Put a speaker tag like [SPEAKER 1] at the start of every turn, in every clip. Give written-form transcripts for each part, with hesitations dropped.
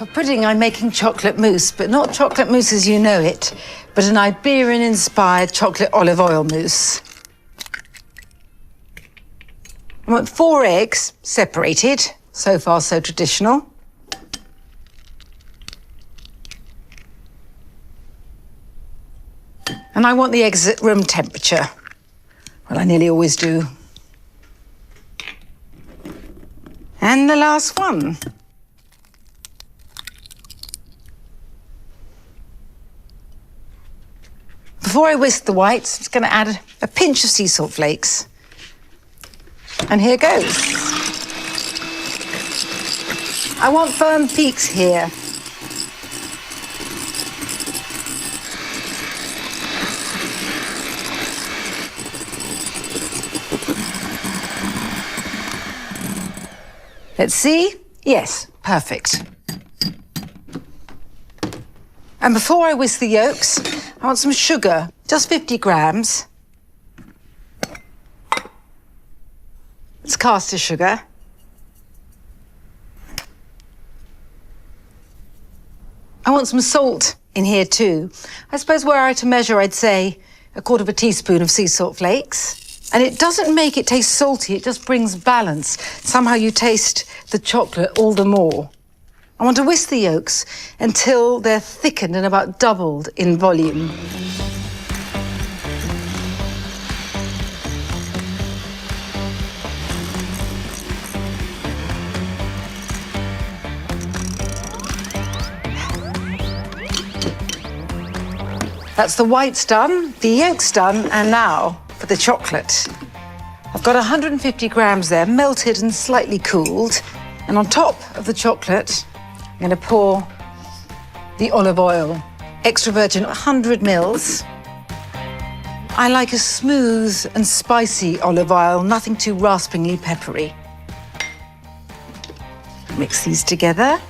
[SPEAKER 1] For pudding, I'm making chocolate mousse, but not chocolate mousse as you know it, but an Iberian-inspired chocolate olive oil mousse. I want 4 eggs, separated. So far, so traditional. And I want the eggs at room temperature. Well, I nearly always do. And the last one. Before I whisk the whites, I'm just going to add a pinch of sea salt flakes. And here goes. I want firm peaks here. Let's see. Yes, perfect. And before I whisk the yolks, I want some sugar, just 50 grams. It's caster sugar. I want some salt in here too. I suppose were I to measure, I'd say 1/4 teaspoon of sea salt flakes. And it doesn't make it taste salty, it just brings balance. Somehow you taste the chocolate all the more. I want to whisk the yolks until they're thickened and about doubled in volume. That's the whites done, the yolks done, and now for the chocolate. I've got 150 grams there, melted and slightly cooled. And on top of the chocolate, I'm going to pour the olive oil, extra virgin, 100 mils. I like a smooth and spicy olive oil, nothing too raspingly peppery. Mix these together.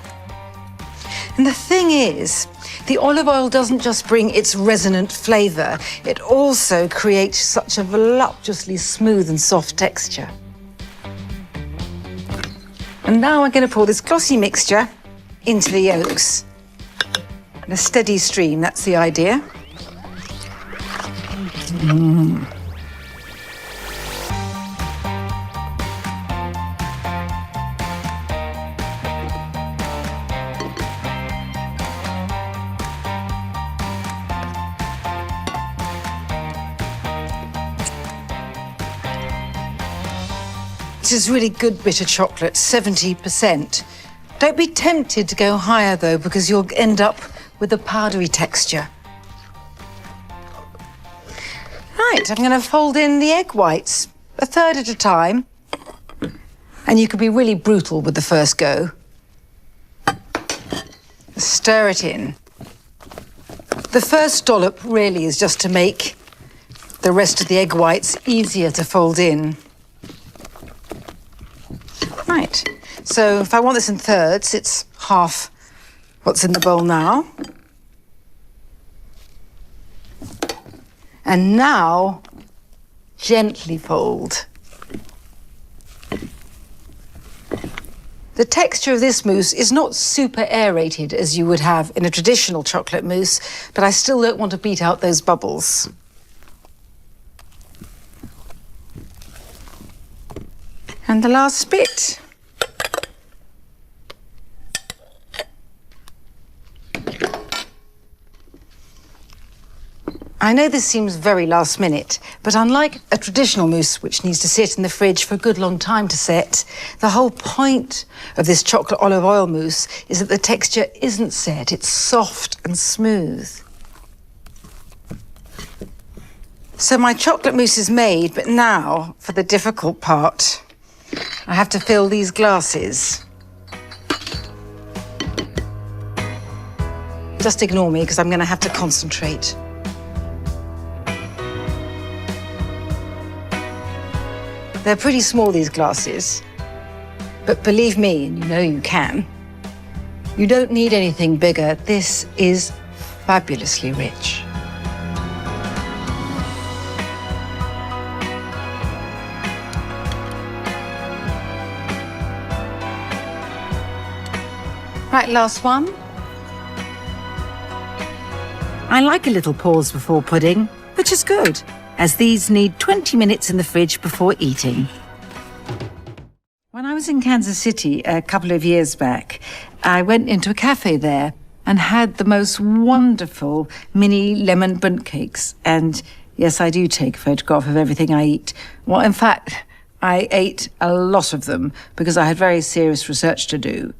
[SPEAKER 1] And the thing is, the olive oil doesn't just bring its resonant flavour, it also creates such a voluptuously smooth and soft texture. And now I'm going to pour this glossy mixture into the yolks. And a steady stream, that's the idea. This is really good bitter chocolate, 70%. Don't be tempted to go higher though, because you'll end up with a powdery texture. Right, I'm going to fold in the egg whites, 1/3 at a time. And you could be really brutal with the first go. Stir it in. The first dollop really is just to make the rest of the egg whites easier to fold in. Right, so if I want this in thirds, it's half what's in the bowl now. And now, gently fold. The texture of this mousse is not super aerated as you would have in a traditional chocolate mousse, but I still don't want to beat out those bubbles. And the last bit. I know this seems very last minute, but unlike a traditional mousse, which needs to sit in the fridge for a good long time to set, the whole point of this chocolate olive oil mousse is that the texture isn't set, it's soft and smooth. So my chocolate mousse is made, but now for the difficult part. I have to fill these glasses. Just ignore me, because I'm going to have to concentrate. They're pretty small, these glasses. But believe me, and you know you can, you don't need anything bigger. This is fabulously rich. Right, last one. I like a little pause before pudding, which is good, as these need 20 minutes in the fridge before eating. When I was in Kansas City a couple of years back, I went into a cafe there and had the most wonderful mini lemon bundt cakes. And yes, I do take a photograph of everything I eat. Well, in fact, I ate a lot of them because I had very serious research to do.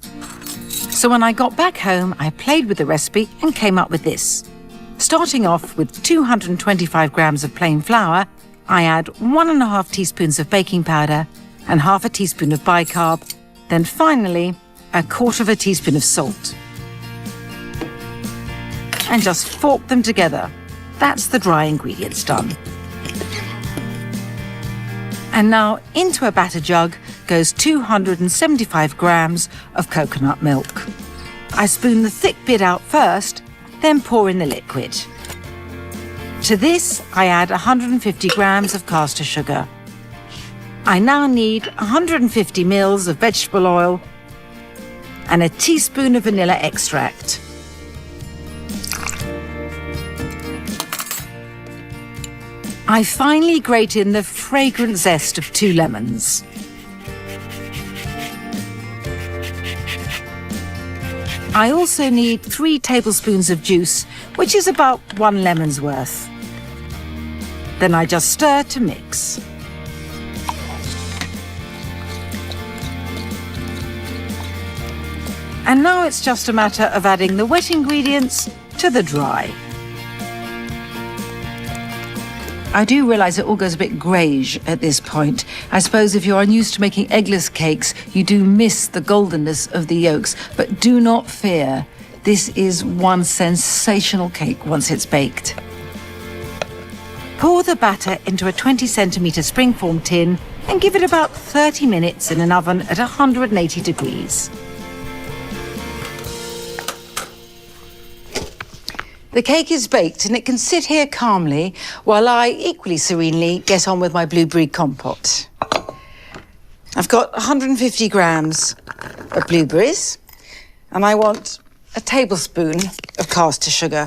[SPEAKER 1] So when I got back home, I played with the recipe and came up with this. Starting off with 225 grams of plain flour, I add 1.5 teaspoons of baking powder and half a teaspoon of bicarb, then finally 1/4 teaspoon of salt. And just fork them together. That's the dry ingredients done. And now into a batter jug goes 275 grams of coconut milk. I spoon the thick bit out first, then pour in the liquid. To this, I add 150 grams of caster sugar. I now need 150 ml of vegetable oil and a teaspoon of vanilla extract. I finally grate in the fragrant zest of 2 lemons. I also need 3 tablespoons of juice, which is about 1 lemon's worth. Then I just stir to mix. And now it's just a matter of adding the wet ingredients to the dry. I do realise it all goes a bit greige at this point. I suppose if you're unused to making eggless cakes, you do miss the goldenness of the yolks. But do not fear. This is one sensational cake once it's baked. Pour the batter into a 20-centimetre springform tin and give it about 30 minutes in an oven at 180 degrees. The cake is baked and it can sit here calmly while I, equally serenely, get on with my blueberry compote. I've got 150 grams of blueberries and I want a tablespoon of caster sugar.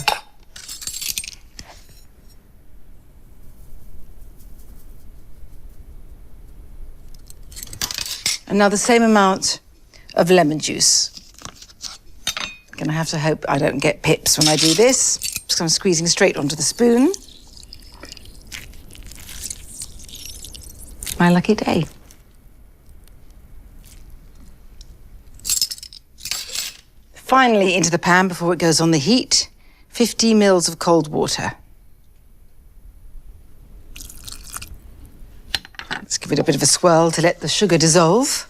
[SPEAKER 1] And now the same amount of lemon juice. Gonna have to hope I don't get pips when I do this, because I'm squeezing straight onto the spoon. My lucky day. Finally into the pan before it goes on the heat, 50 ml of cold water. Let's give it a bit of a swirl to let the sugar dissolve.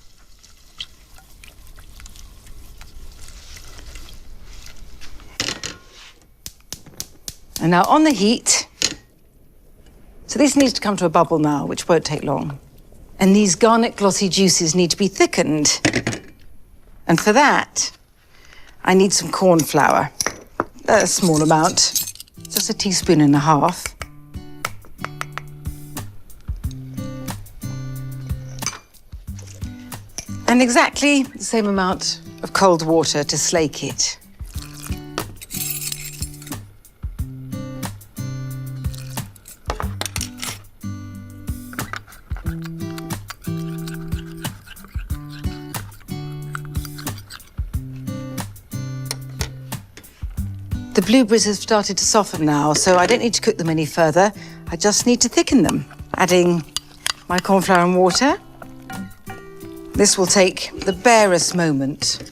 [SPEAKER 1] And now on the heat, so this needs to come to a bubble now, which won't take long. And these garnet glossy juices need to be thickened. And for that, I need some corn flour, a small amount, just 1.5 teaspoons. And exactly the same amount of cold water to slake it. The blueberries have started to soften now, so I don't need to cook them any further. I just need to thicken them, adding my corn flour and water. This will take the barest moment.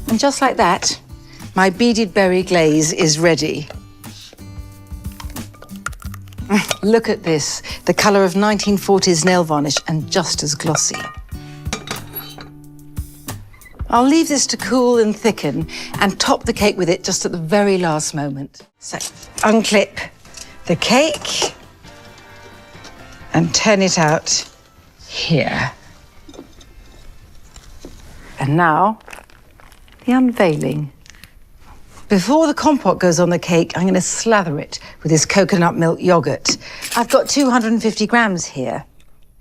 [SPEAKER 1] And just like that, my beaded berry glaze is ready. Look at this, the colour of 1940s nail varnish and just as glossy. I'll leave this to cool and thicken and top the cake with it just at the very last moment. So, unclip the cake and turn it out here. And now, the unveiling. Before the compote goes on the cake, I'm going to slather it with this coconut milk yogurt. I've got 250 grams here.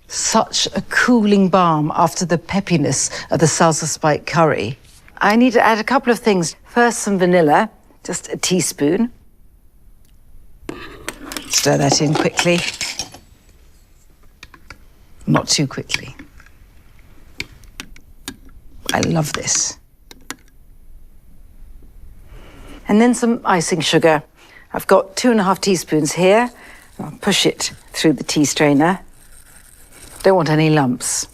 [SPEAKER 1] Such a cooling balm after the peppiness of the salsa spike curry. I need to add a couple of things. First, some vanilla, just a teaspoon. Stir that in quickly. Not too quickly. I love this. And then some icing sugar. I've got 2½ teaspoons here. I'll push it through the tea strainer. Don't want any lumps.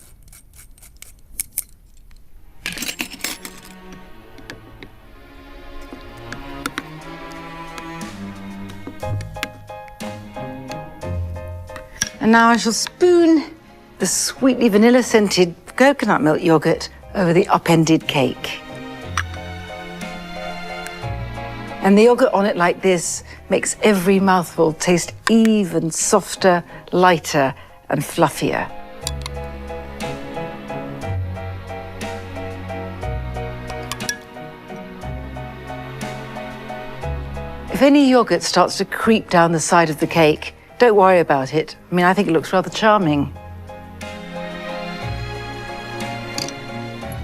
[SPEAKER 1] And now I shall spoon the sweetly vanilla-scented coconut milk yogurt over the upended cake. And the yogurt on it like this makes every mouthful taste even softer, lighter, and fluffier. If any yogurt starts to creep down the side of the cake, don't worry about it. I mean, I think it looks rather charming.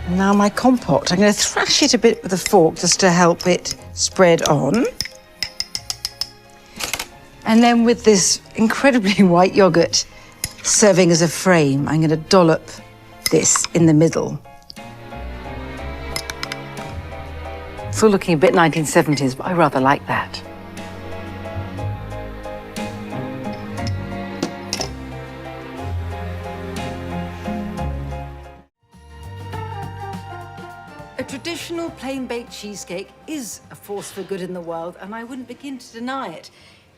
[SPEAKER 1] Now my compote, I'm going to thrash it a bit with a fork just to help it spread on. And then with this incredibly white yogurt serving as a frame, I'm going to dollop this in the middle. It's all looking a bit 1970s, but I rather like that. A traditional plain-baked cheesecake is a force for good in the world, and I wouldn't begin to deny it.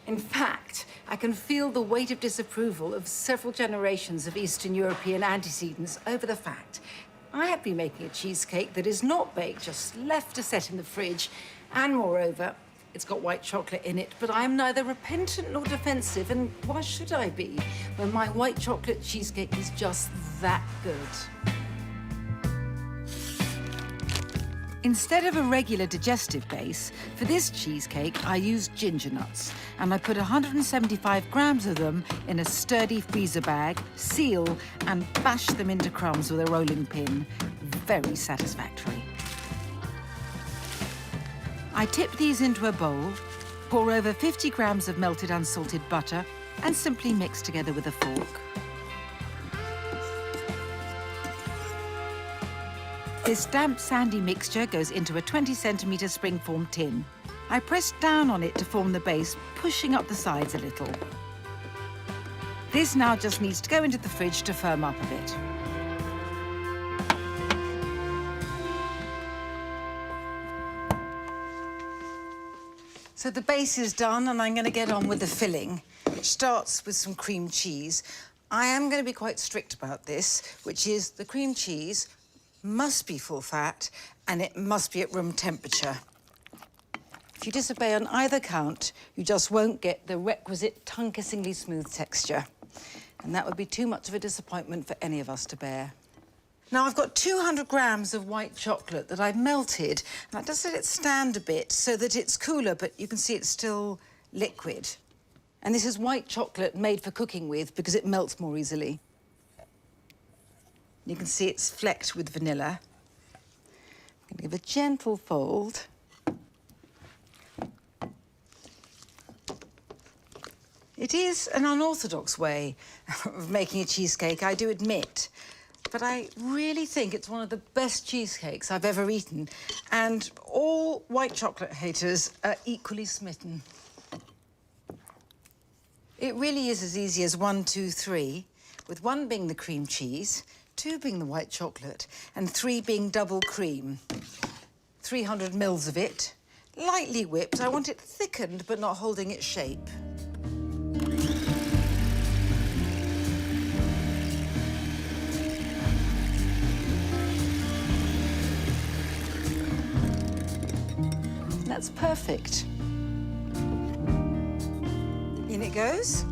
[SPEAKER 1] In fact, I can feel the weight of disapproval of several generations of Eastern European antecedents over the fact I have been making a cheesecake that is not baked, just left to set in the fridge, and moreover, it's got white chocolate in it, but I am neither repentant nor defensive, and why should I be when my white chocolate cheesecake is just that good? Instead of a regular digestive base, for this cheesecake, I used ginger nuts, and I put 175 grams of them in a sturdy freezer bag, seal, and bash them into crumbs with a rolling pin. Very satisfactory. I tip these into a bowl, pour over 50 grams of melted unsalted butter, and simply mix together with a fork. This damp, sandy mixture goes into a 20cm springform tin. I press down on it to form the base, pushing up the sides a little. This now just needs to go into the fridge to firm up a bit. So the base is done, and I'm going to get on with the filling, which starts with some cream cheese. I am going to be quite strict about this, which is the cream cheese must be full fat and it must be at room temperature. If you disobey on either count, you just won't get the requisite tongue-kissingly smooth texture. And that would be too much of a disappointment for any of us to bear. Now, I've got 200 grams of white chocolate that I've melted, and I just let it stand a bit so that it's cooler, but you can see it's still liquid. And this is white chocolate made for cooking with because it melts more easily. You can see it's flecked with vanilla. I'm going to give a gentle fold. It is an unorthodox way of making a cheesecake, I do admit. But I really think it's one of the best cheesecakes I've ever eaten. And all white chocolate haters are equally smitten. It really is as easy as 1, 2, 3, with 1 being the cream cheese, 2 being the white chocolate, and 3 being double cream. 300 mils of it, lightly whipped. I want it thickened, but not holding its shape. That's perfect. In it goes.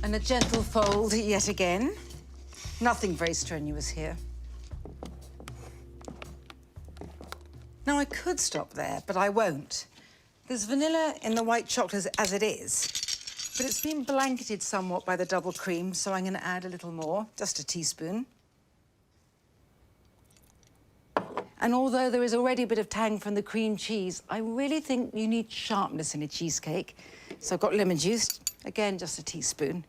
[SPEAKER 1] And a gentle fold yet again. Nothing very strenuous here. Now, I could stop there, but I won't. There's vanilla in the white chocolate as it is, but it's been blanketed somewhat by the double cream, so I'm going to add a little more, just a teaspoon. And although there is already a bit of tang from the cream cheese, I really think you need sharpness in a cheesecake. So I've got lemon juice, again, just a teaspoon.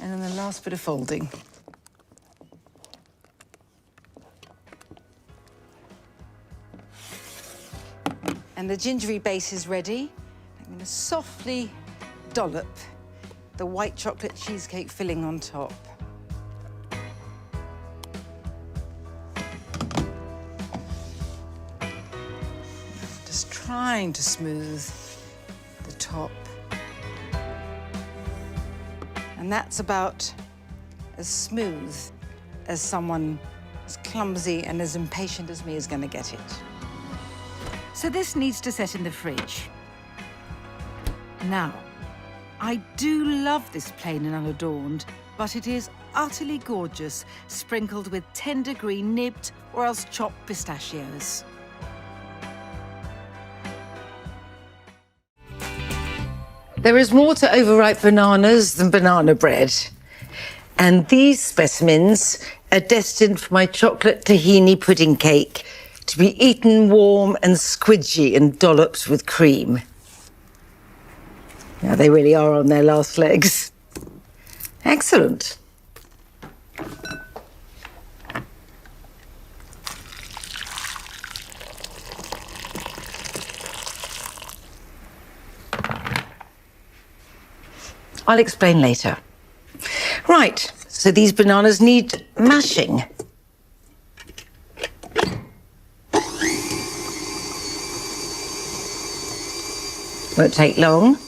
[SPEAKER 1] And then the last bit of folding. And the gingery base is ready. I'm going to softly dollop the white chocolate cheesecake filling on top. Just trying to smooth the top. And that's about as smooth as someone as clumsy and as impatient as me is going to get it. So this needs to set in the fridge. Now, I do love this plain and unadorned, but it is utterly gorgeous, sprinkled with tender green nibbed or else chopped pistachios. There is more to overripe bananas than banana bread. And these specimens are destined for my chocolate tahini pudding cake to be eaten warm and squidgy and dolloped with cream. Now, they really are on their last legs. Excellent. I'll explain later. Right, so these bananas need mashing. Won't take long.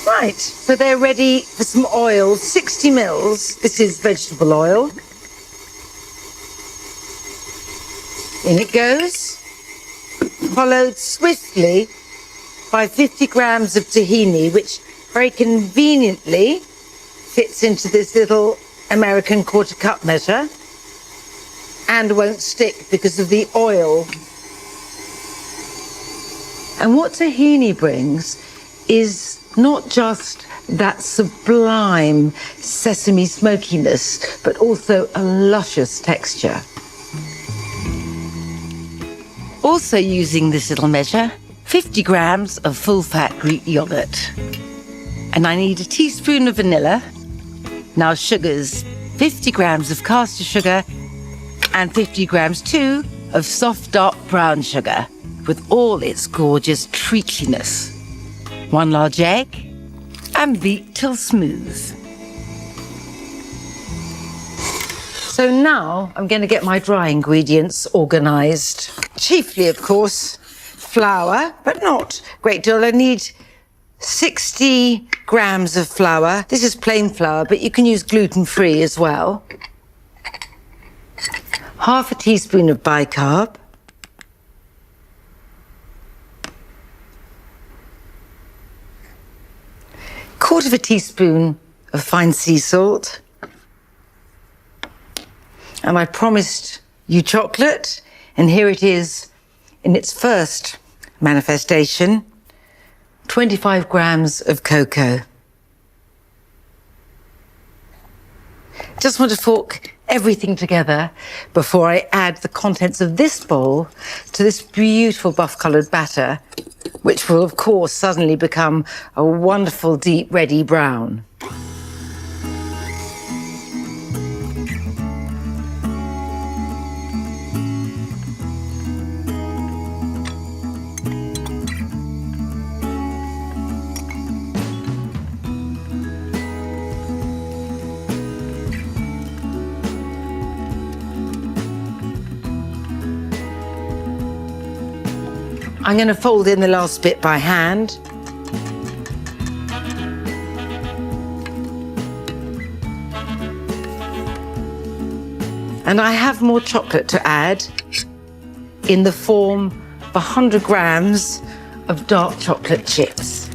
[SPEAKER 1] Right, so they're ready for some oil, 60 mils. This is vegetable oil. In it goes, followed swiftly by 50 grams of tahini, which very conveniently fits into this little American quarter cup measure and won't stick because of the oil. And what tahini brings is not just that sublime sesame smokiness, but also a luscious texture. Also using this little measure, 50 grams of full-fat Greek yogurt. And I need a teaspoon of vanilla. Now sugars, 50 grams of caster sugar and 50 grams too of soft dark brown sugar with all its gorgeous treacliness. 1 large egg and beat till smooth. So now I'm going to get my dry ingredients organised. Chiefly, of course, flour, but not a great deal. I need 60 grams of flour. This is plain flour, but you can use gluten-free as well. Half a teaspoon of bicarb. Quarter of a teaspoon of fine sea salt. And I promised you chocolate, and here it is in its first manifestation, 25 grams of cocoa. Just want to fork everything together before I add the contents of this bowl to this beautiful buff-coloured batter, which will, of course, suddenly become a wonderful, deep, reddy brown. I'm going to fold in the last bit by hand. And I have more chocolate to add in the form of 100 grams of dark chocolate chips.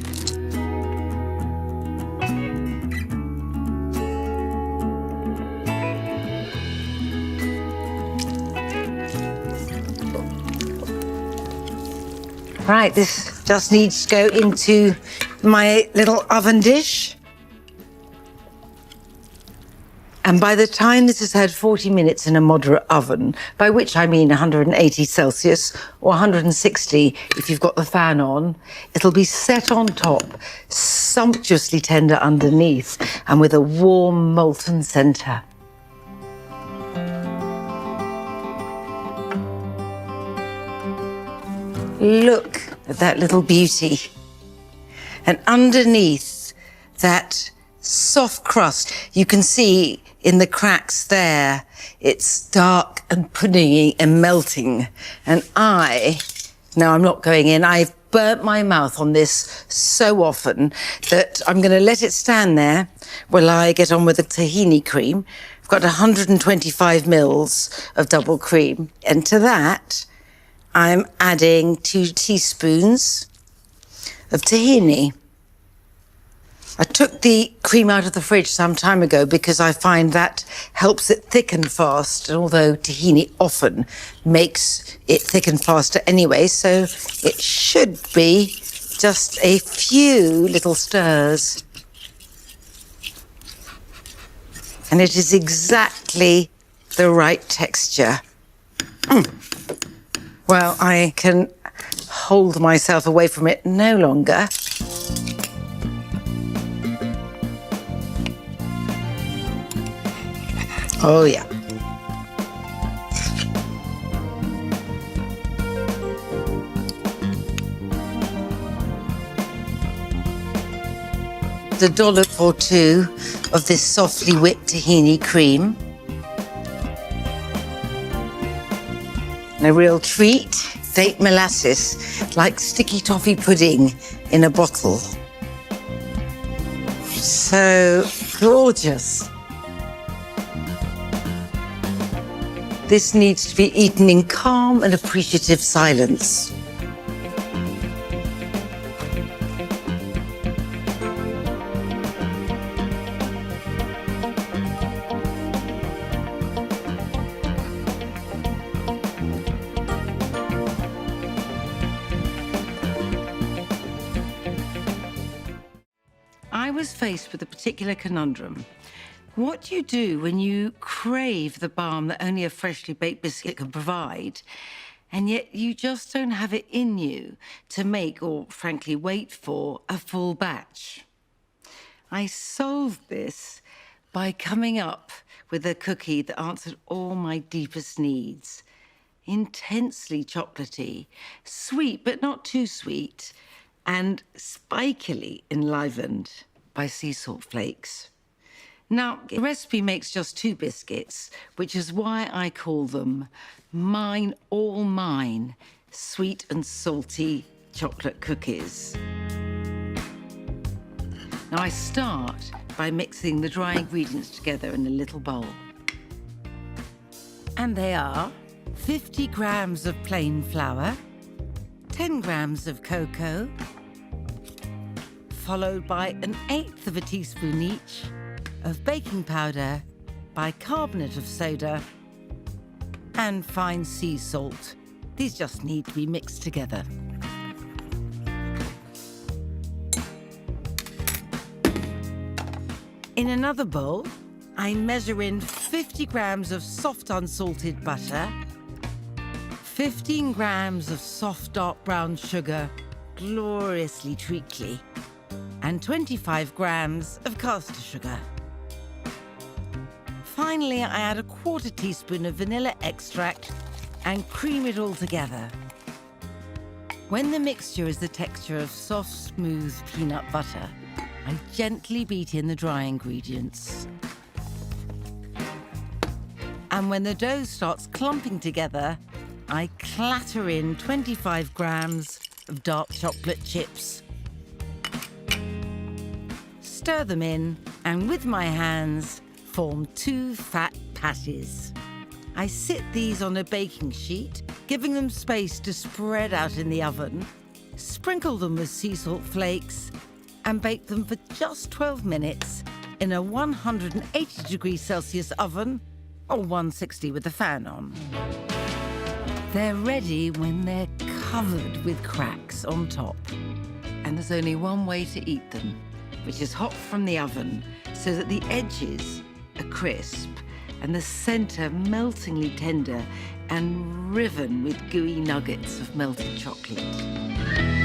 [SPEAKER 1] Right, this just needs to go into my little oven dish. And by the time this has had 40 minutes in a moderate oven, by which I mean 180 Celsius or 160 if you've got the fan on, it'll be set on top, sumptuously tender underneath, and with a warm molten centre. Look at that little beauty. And underneath that soft crust, you can see in the cracks there, it's dark and puddingy and melting. And now I'm not going in, I've burnt my mouth on this so often that I'm going to let it stand there while I get on with the tahini cream. I've got 125 mils of double cream. And to that, I'm adding 2 teaspoons of tahini. I took the cream out of the fridge some time ago because I find that helps it thicken fast, and although tahini often makes it thicken faster anyway, so it should be just a few little stirs. And it is exactly the right texture. Well, I can hold myself away from it no longer. Oh, yeah. A dollop or two of this softly whipped tahini cream. And a real treat, date molasses, like sticky toffee pudding in a bottle. So gorgeous. This needs to be eaten in calm and appreciative silence. I was faced with a particular conundrum. What do you do when you crave the balm that only a freshly baked biscuit can provide, and yet you just don't have it in you to make, or frankly wait for, a full batch? I solved this by coming up with a cookie that answered all my deepest needs. Intensely chocolatey, sweet but not too sweet, and spikily enlivened by sea salt flakes. Now, the recipe makes just 2 biscuits, which is why I call them mine, all mine, sweet and salty chocolate cookies. Now, I start by mixing the dry ingredients together in a little bowl. And they are 50 grams of plain flour, 10 grams of cocoa, followed by 1/8 of a teaspoon each of baking powder, bicarbonate of soda, and fine sea salt. These just need to be mixed together. In another bowl, I measure in 50 grams of soft unsalted butter, 15 grams of soft dark brown sugar, gloriously treacly, and 25 grams of caster sugar. Finally, I add 1/4 teaspoon of vanilla extract and cream it all together. When the mixture is the texture of soft, smooth peanut butter, I gently beat in the dry ingredients. And when the dough starts clumping together, I clatter in 25 grams of dark chocolate chips. Stir them in, and with my hands, form 2 fat patties. I sit these on a baking sheet, giving them space to spread out in the oven, sprinkle them with sea salt flakes, and bake them for just 12 minutes in a 180 degrees Celsius oven, or 160 with the fan on. They're ready when they're covered with cracks on top. And there's only one way to eat them, which is hot from the oven, so that the edges are crisp and the centre meltingly tender and riven with gooey nuggets of melted chocolate.